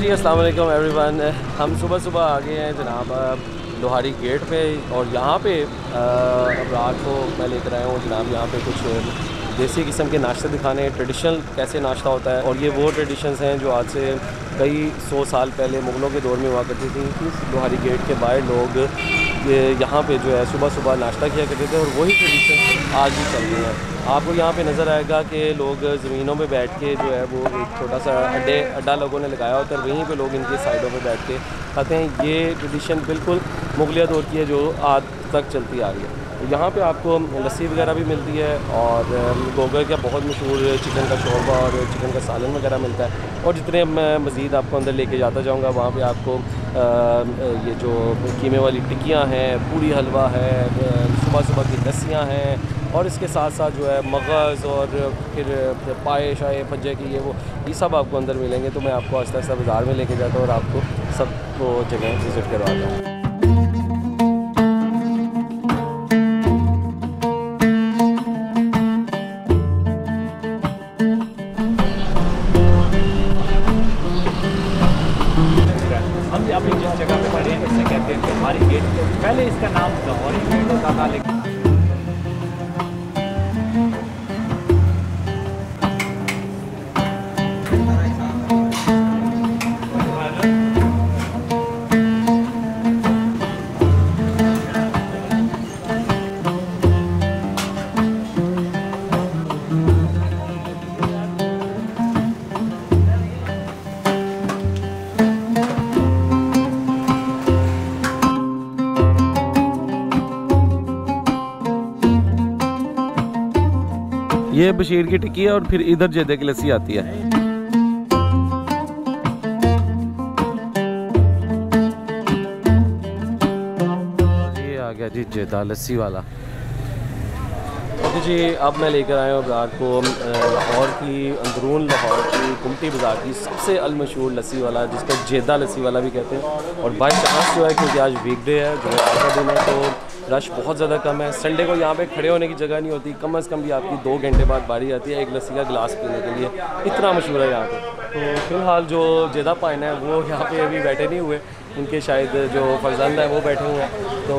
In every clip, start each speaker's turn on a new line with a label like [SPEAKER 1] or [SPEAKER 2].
[SPEAKER 1] जी अस्सलाम वालेकुम एवरीवन। हम सुबह सुबह आ गए हैं जनाब लोहारी गेट पे और यहाँ पे अब रात को मैं लेकर आया हूँ जनाब यहाँ पे कुछ देसी किस्म के नाश्ते दिखाने, ट्रेडिशनल कैसे नाश्ता होता है। और ये वो ट्रेडिशंस हैं जो आज से कई 100 साल पहले मुग़लों के दौर में हुआ करती थी कि लोहारी गेट के बाहर लोग यहाँ पे जो है सुबह सुबह नाश्ता किया करते थे और वही ट्रेडिशन आज भी चल रही हैं। आपको यहाँ पे नज़र आएगा कि लोग ज़मीनों में बैठ के जो है वो एक छोटा सा अड्डा लोगों ने लगाया होता है, वहीं पे लोग इनके साइडों पे बैठ के खाते हैं। ये ट्रेडिशन बिल्कुल मुग़लिया दौर की है जो आज तक चलती आ रही है। यहाँ पे आपको लस्सी वगैरह भी मिलती है और गोगर का बहुत मशहूर चिकन का शोरबा और चिकन का सालन वगैरह मिलता है। और जितने मैं मज़ीद आपको अंदर लेके जाता जाऊँगा वहाँ पे आपको ये जो कीमे वाली टिक्कियाँ हैं, पूरी हलवा है, सुबह सुबह की लस्सियाँ हैं और इसके साथ साथ जो है मगज़ और फिर पाए शाए भज्जे की ये सब आपको अंदर मिलेंगे। तो मैं आपको आहिस्ता आहिस्ता बाज़ार में लेके जाता हूँ और आपको सब वो जगह विज़िट करवाता हूँ।
[SPEAKER 2] हम अभी जिस जगह पे खड़े हैं इसे कहते हैं लोहारी गेट। पहले इसका नाम लाहौरी गेट होता था लेकिन
[SPEAKER 1] ये बशीर की टिक्की है और फिर इधर जेदे की लस्सी आती है। ये आ गया जी जेदा लस्सी वाला। ओके जी, अब मैं लेकर आया हूँ आपको लाहौर की अंदरून लाहौर की कुमटी बाज़ार की सबसे अलमशहूर लस्सी वाला जिसका जेदा लस्सी वाला भी कहते हैं। और बाई चांस जो है क्योंकि आज वीकडे है जो आज का दिन है तो रश बहुत ज़्यादा कम है। संडे को यहाँ पे खड़े होने की जगह नहीं होती, कम से कम भी आपकी 2 घंटे बाद बारी आती है एक लस्सी का गिलास पीने के लिए, इतना मशहूर है यहाँ पे। तो फ़िलहाल जो जेदा पाइन है वो यहाँ पे अभी बैठे नहीं हुए, उनके शायद जो फर्जंद है वो बैठे हुए हैं, तो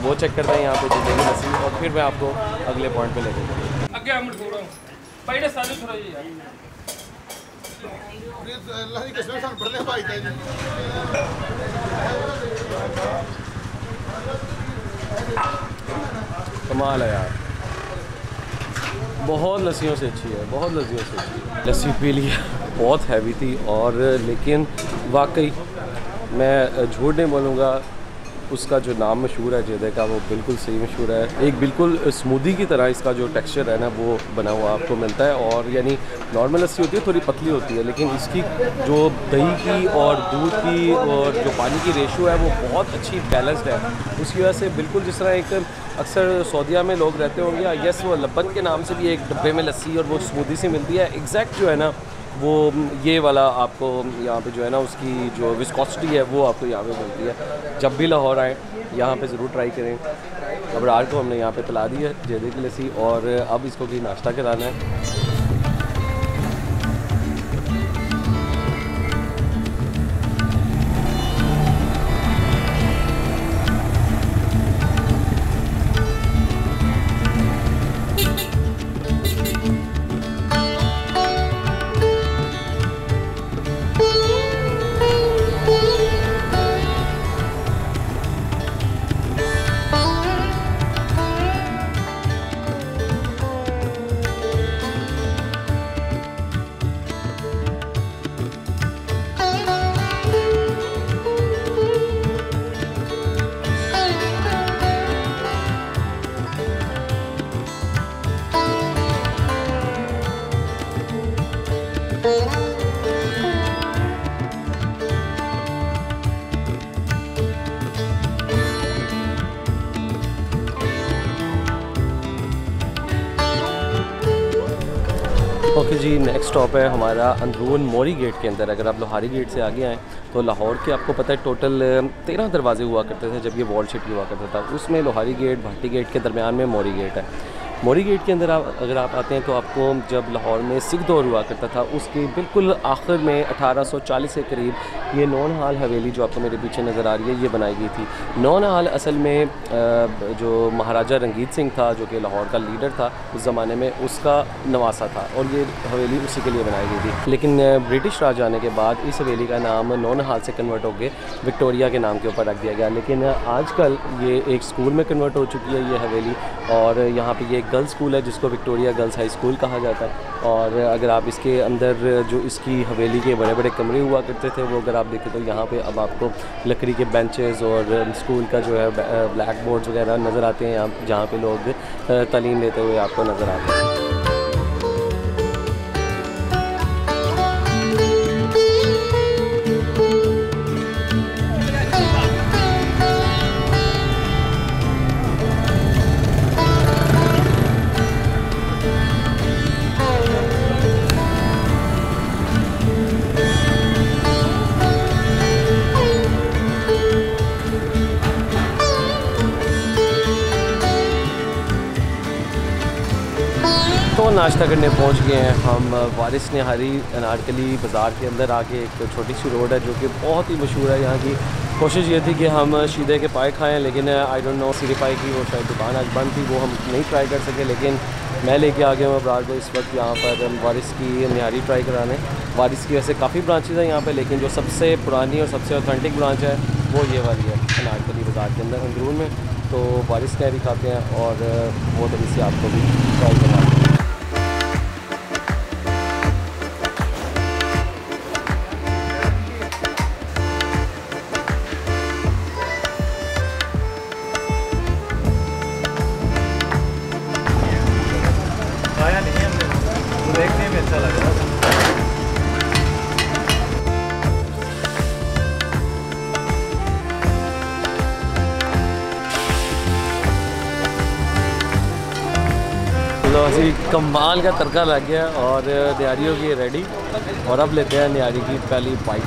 [SPEAKER 1] वो चेक करते हैं यहाँ पे जेदे की लस्सी और फिर मैं आपको अगले पॉइंट पर लेकर कमाल है यार, बहुत लस्सियों से अच्छी है, बहुत लस्सियों से अच्छी है। लस्सी पी लिया, बहुत हैवी थी और लेकिन वाकई मैं झूठ नहीं बोलूँगा, उसका जो नाम मशहूर है जेदे का वो बिल्कुल सही मशहूर है। एक बिल्कुल स्मूदी की तरह इसका जो टेक्सचर है ना वो बना हुआ आपको मिलता है। और यानी नॉर्मल लस्सी होती है थोड़ी पतली होती है, लेकिन इसकी जो दही की और दूध की और जो पानी की रेशो है वो बहुत अच्छी बैलेंस्ड है। उसकी वजह से बिल्कुल जिस तरह एक अक्सर सऊदीया में लोग रहते होंगे या यस वो लब्बन के नाम से भी एक डब्बे में लस्सी और वो स्मूदी सी मिलती है, एग्जैक्ट जो है ना वो ये वाला आपको यहाँ पे जो है ना उसकी जो विस्कोसिटी है वो आपको यहाँ पे मिलती है। जब भी लाहौर आए यहाँ पे ज़रूर ट्राई करें। अबरार को हमने यहाँ पे पिला दी है जेदे की लस्सी और अब इसको भी नाश्ता कराना है। ओके जी, नेक्स्ट स्टॉप है हमारा अंदरून मोरी गेट के अंदर। अगर आप लोहारी गेट से आगे आएँ तो लाहौर के आपको पता है टोटल 13 दरवाजे हुआ करते थे जब ये वॉल सिटी हुआ करता था। उसमें लोहारी गेट भाटी गेट के दरमियान में मोरी गेट है। मोरी गेट के अंदर अगर आप आते हैं तो आपको जब लाहौर में सिख दौर हुआ करता था उसके बिल्कुल आखिर में 1840 के करीब ये नौनहाल हवेली जो आपको मेरे पीछे नज़र आ रही है ये बनाई गई थी। नौनहाल असल में जो महाराजा रंजीत सिंह था जो कि लाहौर का लीडर था उस ज़माने में, उसका नवासा था और ये हवेली उसी के लिए बनाई गई थी। लेकिन ब्रिटिश राज आने के बाद इस हवेली का नाम नौनहाल से कन्वर्ट हो गया विक्टोरिया के नाम के ऊपर रख दिया गया। लेकिन आजकल ये एक स्कूल में कन्वर्ट हो चुकी है ये हवेली, और यहाँ पे ये एक गर्ल्स स्कूल है जिसको विक्टोरिया गर्ल्स हाई स्कूल कहा जाता है। और अगर आप इसके अंदर जो इसकी हवेली के बड़े बड़े कमरे हुआ करते थे वो अगर आप देखें तो यहाँ पे अब आपको लकड़ी के बेंचेस और स्कूल का जो है ब्लैक बोर्ड्स वगैरह नज़र आते हैं यहाँ, जहाँ पे लोग तालीम लेते हुए आपको नज़र आते हैं। तो नाश्ता करने पहुंच गए हैं हम वारिस निहारी अनारकली बाज़ार के अंदर आके। एक छोटी सी रोड है जो कि बहुत ही मशहूर है यहाँ की। कोशिश ये थी कि हम शीदे के पाए खाएं, लेकिन आई डोंट नो सीरे पाए की वो शायद दुकान आज बंद थी, वो हम नहीं ट्राई कर सके। लेकिन मैं लेके आ गया हूँ अबरार को इस वक्त यहाँ पर वारिस की निहारी ट्राई कराने। वारिस की वैसे काफ़ी ब्रांचेज़ हैं यहाँ पर, लेकिन जो सबसे पुरानी और सबसे ऑथेंटिक ब्रांच है वो ये वाली है अनारकली बाज़ार के अंदर अंदरून में। तो वारिस निहारी खाते हैं और वो थोड़ी सी आपको भी ट्राई करवाते हैं।
[SPEAKER 2] देखने में अच्छा लग रहा है।
[SPEAKER 1] तो कमाल का तड़का लग गया और निहारी हो गई रेडी, और अब लेते हैं निहारी की पहली बाइट।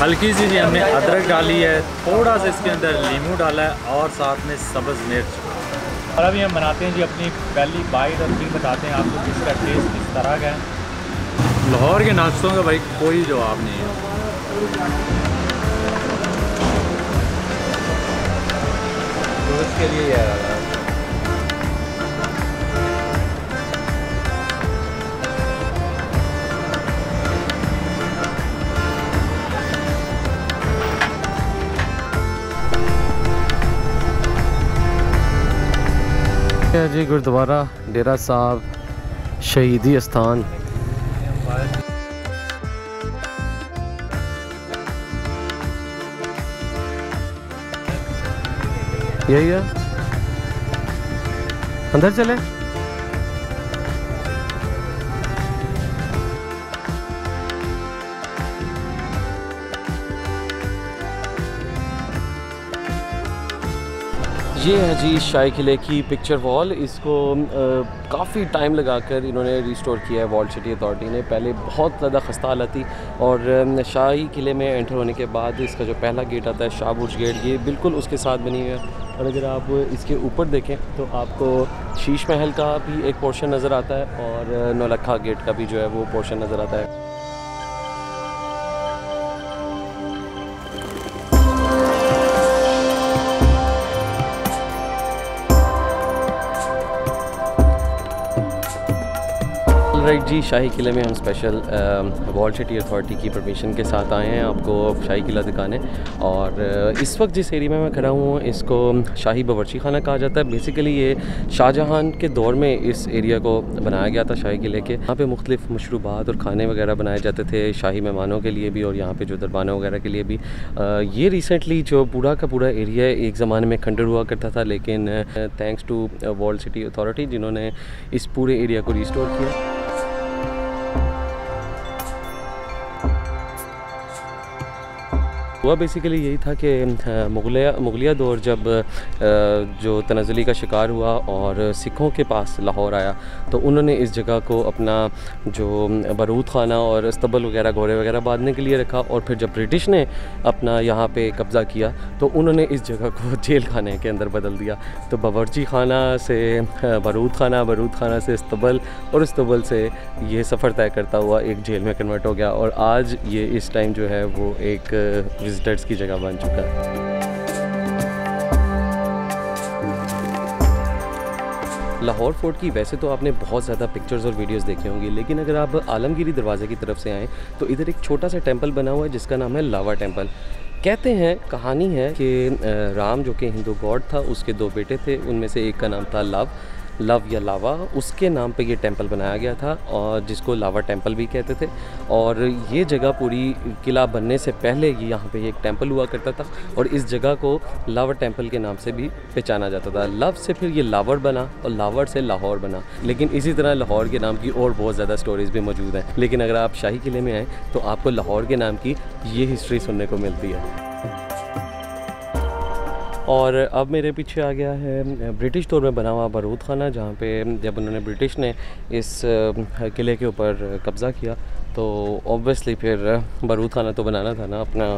[SPEAKER 2] हल्की सी जी हमने अदरक डाली है, थोड़ा सा इसके अंदर नींबू डाला है और साथ में सब्ज़ मिर्च। और अभी हम बनाते हैं जी अपनी पहली बाइट और फिर बताते हैं आपको कि इसका टेस्ट किस तरह का है। लाहौर के नाश्तों का भाई कोई जवाब नहीं है। तो इसके लिए यार
[SPEAKER 1] जी गुरुद्वारा डेरा साहब शहीदी स्थान। यही है, अंदर चले। ये है जी शाही किले की पिक्चर वॉल। इसको काफ़ी टाइम लगाकर इन्होंने रिस्टोर किया है वॉल सिटी अथॉरिटी ने। पहले बहुत ज़्यादा खस्ता हालत थी, और शाही किले में एंटर होने के बाद इसका जो पहला गेट आता है शाह बुर्ज गेट, ये बिल्कुल उसके साथ बनी हुई है। और अगर आप इसके ऊपर देखें तो आपको शीश महल का भी एक पोर्शन नज़र आता है और नौलखा गेट का भी जो है वो पोर्शन नज़र आता है। राइट जी, शाही किले में हम स्पेशल वॉल सिटी अथॉरिटी की परमिशन के साथ आए हैं आपको शाही किला दिखाने। और इस वक्त जिस एरिया में मैं खड़ा हूँ इसको शाही बावर्ची खाना कहा जाता है। बेसिकली ये शाहजहां के दौर में इस एरिया को बनाया गया था शाही किले के। यहाँ पे मुख्तलिफ मशरूबात और खाने वगैरह बनाए जाते थे शाही मेहमानों के लिए भी, और यहाँ पे जो दरबानों वगैरह के लिए भी। ये रिसेंटली जो पूरा का पूरा एरिया एक ज़माने में खंडर हुआ करता था, लेकिन thanks to wall city authority जिन्होंने इस पूरे एरिया को रिस्टोर किया। हुआ बेसिकली यही था कि मुगलिया दौर जब जो तनज़्ज़ुली का शिकार हुआ और सिखों के पास लाहौर आया तो उन्होंने इस जगह को अपना जो बारूद खाना और अस्तबल वगैरह घोड़े वगैरह बांधने के लिए रखा। और फिर जब ब्रिटिश ने अपना यहाँ पे कब्ज़ा किया तो उन्होंने इस जगह को जेल खाने के अंदर बदल दिया। तो बावर्ची खाना से बारूद खाना से अस्तबल और अस्तबल से ये सफ़र तय करता हुआ एक जेल में कन्वर्ट हो गया और आज ये इस टाइम जो है वो एक विज़िटर्स की जगह बन चुका है। लाहौर फोर्ट की वैसे तो आपने बहुत ज़्यादा पिक्चर्स और वीडियोस देखे होंगे, लेकिन अगर आप आलमगीरी दरवाज़े की तरफ से आएँ तो इधर एक छोटा सा टेंपल बना हुआ है जिसका नाम है लावा टेंपल। कहते हैं, कहानी है कि राम जो कि हिंदू गॉड था उसके 2 बेटे थे, उनमें से एक का नाम था लव या लावा, उसके नाम पे ये टेंपल बनाया गया था और जिसको लावा टेंपल भी कहते थे। और ये जगह पूरी किला बनने से पहले ये यहाँ पे एक टेंपल हुआ करता था और इस जगह को लावा टेंपल के नाम से भी पहचाना जाता था। लव से फिर ये लावर बना और लावर से लाहौर बना। लेकिन इसी तरह लाहौर के नाम की और बहुत ज़्यादा स्टोरीज़ भी मौजूद हैं, लेकिन अगर आप शाही किले में आएँ तो आपको लाहौर के नाम की ये हिस्ट्री सुनने को मिलती है। और अब मेरे पीछे आ गया है ब्रिटिश दौर में बना हुआ बारूद खाना, जहाँ पे जब उन्होंने ब्रिटिश ने इस किले के ऊपर कब्ज़ा किया तो ऑब्वियसली फिर बारूद खाना तो बनाना था ना अपना।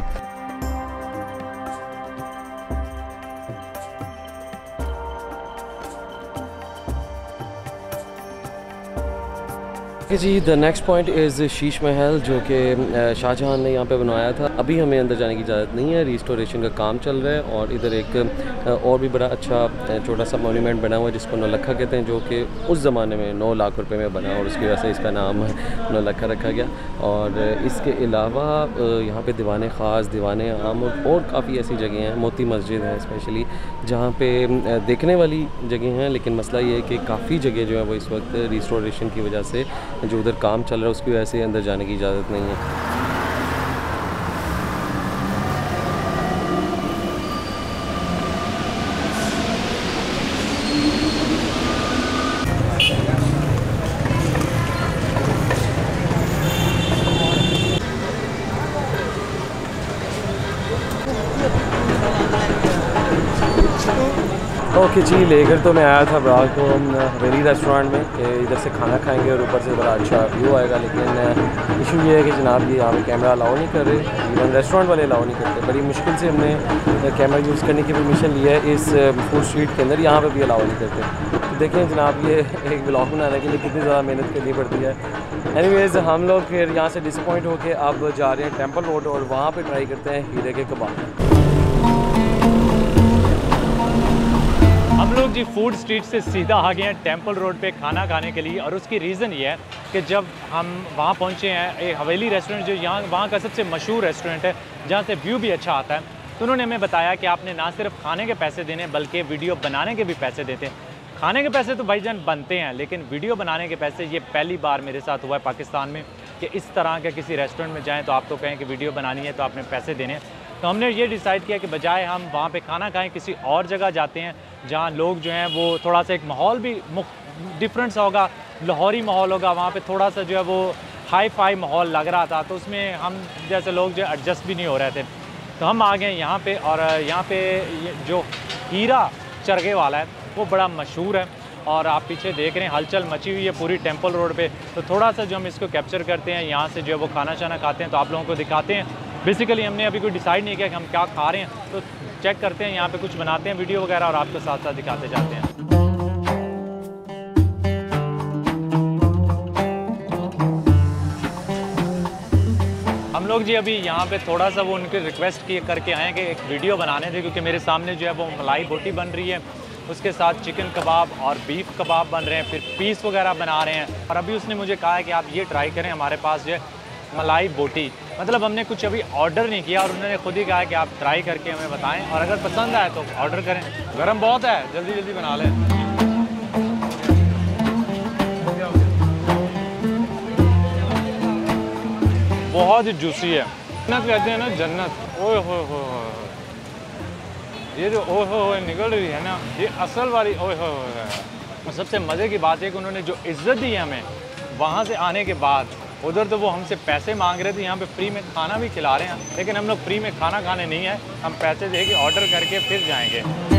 [SPEAKER 1] जी the next point is Sheesh Mahal, जो कि शाहजहां ने यहाँ पे बनवाया था। अभी हमें अंदर जाने की इजाज़त नहीं है, रिस्टोरेशन का काम चल रहा है। और इधर एक और भी बड़ा अच्छा छोटा सा मोन्यूमेंट बना हुआ है जिसको नौलखा कहते हैं, जो कि उस ज़माने में 9 लाख रुपए में बना और उसकी वजह से इसका नाम नौलखा रखा गया। और इसके अलावा यहाँ पे दीवान ख़ास, दीवान आम और काफ़ी ऐसी जगह हैं, मोती मस्जिद है स्पेशली, जहाँ पे देखने वाली जगह हैं। लेकिन मसला ये है कि काफ़ी जगह जो है वो इस वक्त रिस्टोरेशन की वजह से जो उधर काम चल रहा है उसकी वजह से अंदर जाने की इजाज़त नहीं है। ओके जी, लेकर तो मैं आया था ब्राग को हवेली रेस्टोरेंट में कि इधर से खाना खाएंगे और ऊपर से बड़ा अच्छा व्यू आएगा। लेकिन इशू ये है कि जनाब ये यहाँ पे कैमरा अलाउ नहीं कर रहे, इवन रेस्टोरेंट वाले अलाउ नहीं करते। बड़ी मुश्किल से हमने कैमरा यूज़ करने की परमिशन ली है इस फूड स्ट्रीट के अंदर, यहाँ पर भी अलाउ नहीं करते। तो देखें जनाब ये एक ब्लॉग बनाने के लिए कितनी ज़्यादा मेहनत करनी पड़ती है। एनीवेज़ हम लोग फिर यहाँ से डिसअपॉइंट होकर अब जा रहे हैं टेम्पल रोड और वहाँ पर ट्राई करते हैं हीरे के कबाब।
[SPEAKER 2] हम लोग जी फूड स्ट्रीट से सीधा आ गए हैं टेंपल रोड पे खाना खाने के लिए। और उसकी रीज़न ये है कि जब हम वहाँ पहुँचे हैं, एक हवेली रेस्टोरेंट जो यहाँ वहाँ का सबसे मशहूर रेस्टोरेंट है जहाँ से व्यू भी अच्छा आता है, तो उन्होंने हमें बताया कि आपने ना सिर्फ खाने के पैसे देने बल्कि वीडियो बनाने के भी पैसे देते हैं। खाने के पैसे तो भाईजान बनते हैं, लेकिन वीडियो बनाने के पैसे ये पहली बार मेरे साथ हुआ है पाकिस्तान में कि इस तरह के किसी रेस्टोरेंट में जाएँ तो आपको कहें कि वीडियो बनानी है तो आपने पैसे देने हैं। तो हमने ये डिसाइड किया कि बजाय हम वहाँ पे खाना खाएं किसी और जगह जाते हैं जहाँ लोग जो हैं वो थोड़ा सा एक माहौल भी डिफरेंट सा होगा, लाहौरी माहौल होगा। वहाँ पे थोड़ा सा जो है वो हाई फाई माहौल लग रहा था, तो उसमें हम जैसे लोग जो एडजस्ट भी नहीं हो रहे थे। तो हम आ गए यहाँ पे। और यहाँ पे जो हीरा चरगे वाला है वो बड़ा मशहूर है और आप पीछे देख रहे हैं हलचल मची हुई है पूरी टेंपल रोड पे। तो थोड़ा सा जो हम इसको कैप्चर करते हैं, यहाँ से जो है वो खाना शाना खाते हैं तो आप लोगों को दिखाते हैं। बेसिकली हमने अभी कोई डिसाइड नहीं किया कि हम क्या खा रहे हैं, तो चेक करते हैं, यहाँ पे कुछ बनाते हैं वीडियो वगैरह और आपको साथ साथ दिखाते जाते हैं। हम लोग जी अभी यहाँ पे थोड़ा सा वो उनके रिक्वेस्ट किए करके आए कि एक वीडियो बनाने थे, क्योंकि मेरे सामने जो है वो मलाई बोटी बन रही है, उसके साथ चिकन कबाब और बीफ कबाब बन रहे हैं, फिर पीस वगैरह बना रहे हैं। और अभी उसने मुझे कहा है कि आप ये ट्राई करें, हमारे पास जो है मलाई बोटी, मतलब हमने कुछ अभी ऑर्डर नहीं किया और उन्होंने खुद ही कहा कि आप ट्राई करके हमें बताएं और अगर पसंद आए तो ऑर्डर करें। गरम बहुत है, जल्दी जल्दी बना लें। बहुत ही जूसी है, जन्नत कहते हैं ना, जन्नत। ओए हो ये जो ओए हो निकल रही है ना, ये असल वाली ओए हो है। सबसे मज़े की बात है कि उन्होंने जो इज़्ज़त दी है हमें वहाँ से आने के बाद, उधर तो वो हमसे पैसे मांग रहे थे, यहाँ पे फ्री में खाना भी खिला रहे हैं, लेकिन हम लोग फ्री में खाना खाने नहीं है, हम पैसे दे के ऑर्डर करके फिर जाएंगे।